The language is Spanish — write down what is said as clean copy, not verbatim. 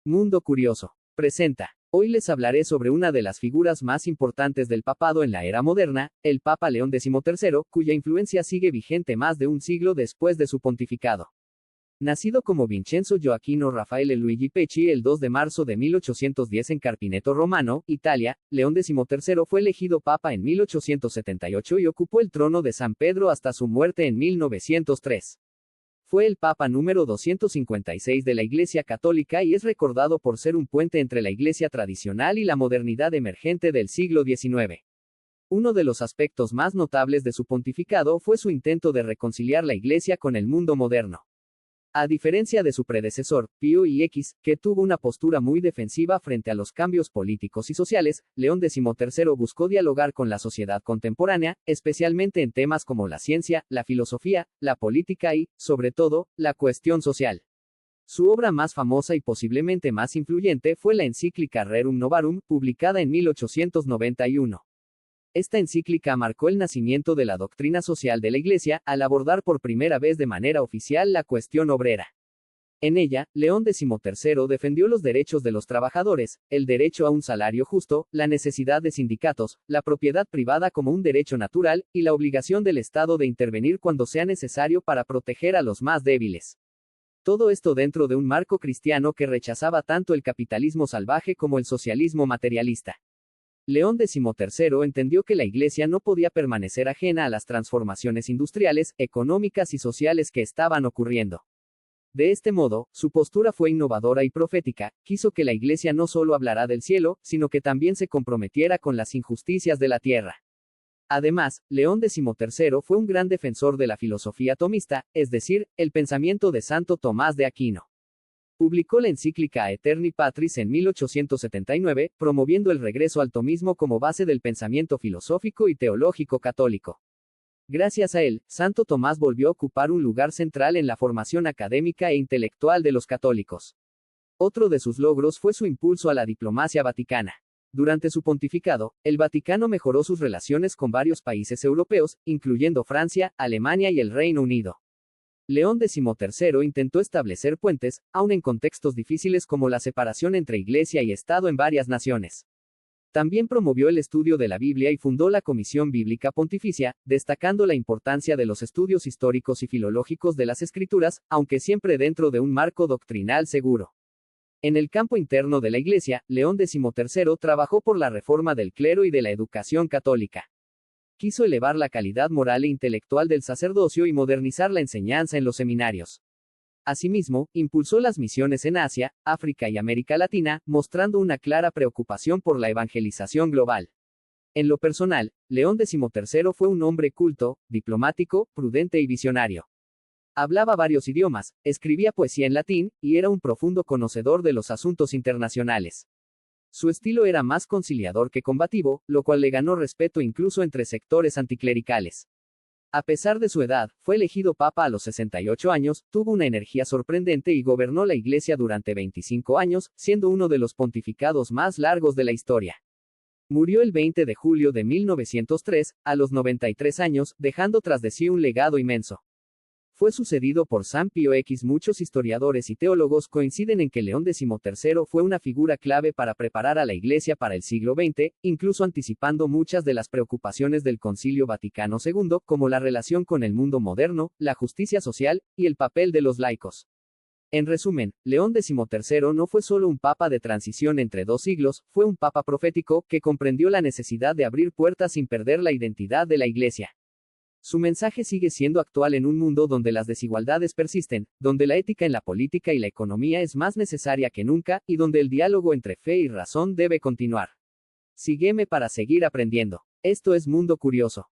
Mundo Curioso. Presenta. Hoy les hablaré sobre una de las figuras más importantes del papado en la era moderna, el Papa León XIII, cuya influencia sigue vigente más de un siglo después de su pontificado. Nacido como Vincenzo Gioacchino Raffaele Luigi Pecci el 2 de marzo de 1810 en Carpineto Romano, Italia, León XIII fue elegido papa en 1878 y ocupó el trono de San Pedro hasta su muerte en 1903. Fue el papa número 256 de la Iglesia Católica y es recordado por ser un puente entre la Iglesia tradicional y la modernidad emergente del siglo XIX. Uno de los aspectos más notables de su pontificado fue su intento de reconciliar la Iglesia con el mundo moderno. A diferencia de su predecesor, Pío X, que tuvo una postura muy defensiva frente a los cambios políticos y sociales, León XIII buscó dialogar con la sociedad contemporánea, especialmente en temas como la ciencia, la filosofía, la política y, sobre todo, la cuestión social. Su obra más famosa y posiblemente más influyente fue la encíclica Rerum Novarum, publicada en 1891. Esta encíclica marcó el nacimiento de la doctrina social de la Iglesia, al abordar por primera vez de manera oficial la cuestión obrera. En ella, León XIII defendió los derechos de los trabajadores, el derecho a un salario justo, la necesidad de sindicatos, la propiedad privada como un derecho natural, y la obligación del Estado de intervenir cuando sea necesario para proteger a los más débiles. Todo esto dentro de un marco cristiano que rechazaba tanto el capitalismo salvaje como el socialismo materialista. León XIII entendió que la Iglesia no podía permanecer ajena a las transformaciones industriales, económicas y sociales que estaban ocurriendo. De este modo, su postura fue innovadora y profética, quiso que la Iglesia no solo hablara del cielo, sino que también se comprometiera con las injusticias de la tierra. Además, León XIII fue un gran defensor de la filosofía tomista, es decir, el pensamiento de Santo Tomás de Aquino. Publicó la encíclica Aeterni Patris en 1879, promoviendo el regreso al tomismo como base del pensamiento filosófico y teológico católico. Gracias a él, Santo Tomás volvió a ocupar un lugar central en la formación académica e intelectual de los católicos. Otro de sus logros fue su impulso a la diplomacia vaticana. Durante su pontificado, el Vaticano mejoró sus relaciones con varios países europeos, incluyendo Francia, Alemania y el Reino Unido. León XIII intentó establecer puentes, aun en contextos difíciles como la separación entre Iglesia y Estado en varias naciones. También promovió el estudio de la Biblia y fundó la Comisión Bíblica Pontificia, destacando la importancia de los estudios históricos y filológicos de las Escrituras, aunque siempre dentro de un marco doctrinal seguro. En el campo interno de la Iglesia, León XIII trabajó por la reforma del clero y de la educación católica. Quiso elevar la calidad moral e intelectual del sacerdocio y modernizar la enseñanza en los seminarios. Asimismo, impulsó las misiones en Asia, África y América Latina, mostrando una clara preocupación por la evangelización global. En lo personal, León XIII fue un hombre culto, diplomático, prudente y visionario. Hablaba varios idiomas, escribía poesía en latín, y era un profundo conocedor de los asuntos internacionales. Su estilo era más conciliador que combativo, lo cual le ganó respeto incluso entre sectores anticlericales. A pesar de su edad, fue elegido papa a los 68 años, tuvo una energía sorprendente y gobernó la Iglesia durante 25 años, siendo uno de los pontificados más largos de la historia. Murió el 20 de julio de 1903, a los 93 años, dejando tras de sí un legado inmenso. Fue sucedido por San Pío X. Muchos historiadores y teólogos coinciden en que León XIII fue una figura clave para preparar a la Iglesia para el siglo XX, incluso anticipando muchas de las preocupaciones del Concilio Vaticano II, como la relación con el mundo moderno, la justicia social, y el papel de los laicos. En resumen, León XIII no fue solo un papa de transición entre dos siglos, fue un papa profético, que comprendió la necesidad de abrir puertas sin perder la identidad de la Iglesia. Su mensaje sigue siendo actual en un mundo donde las desigualdades persisten, donde la ética en la política y la economía es más necesaria que nunca, y donde el diálogo entre fe y razón debe continuar. Sígueme para seguir aprendiendo. Esto es Mundo Curioso.